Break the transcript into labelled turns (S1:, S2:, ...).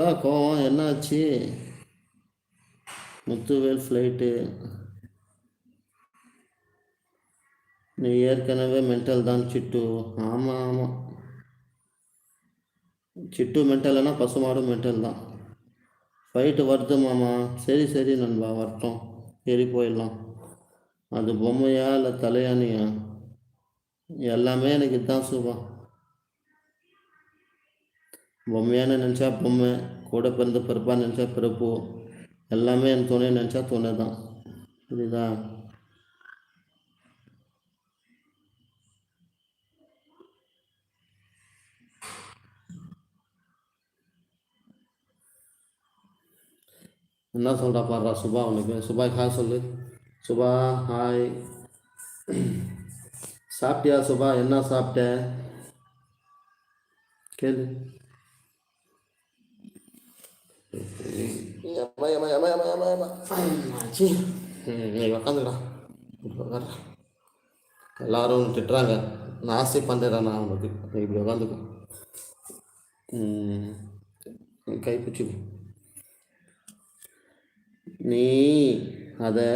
S1: கோவம் என்னாச்சு? முத்துவேல் ஃப்ளைட்டு. நீ ஏற்கனவே மென்டல் தான் சிட்டு. ஆமாம் ஆமாம், சிட்டு மென்டல்னா பசுமாடும் மென்டல் தான். ஃபைட்டு வருது மாமா. சரி சரி நண்பா, வரட்டும். ஏறி போயிடலாம். அது பொம்மையா இல்லை தலையானியா? எல்லாமே எனக்கு இதுதான் சுபா. பொம்மையான நினச்சா பொம்மை, கூட பிறந்த பிறப்பா நினச்சா பிறப்பு, எல்லாமே என் துணை நினச்சா துணை தான். புரியுதா? என்ன சொல்கிறா பாடுறா சுபா. உனக்கு சுபாய் ஹாய் சொல்லு. சுபா ஹாய். சாப்பிட்டியா சுபா? என்ன சாப்பிட்ட கேளு. நீ உக்காந்துக்கடா. எல்லாரும் திட்டுறாங்க, நான் ஆசை பண்ணுறேன். நான் உனக்கு இப்படி உக்காந்துக்கும் கைப்பிடிச்சி நீ அதை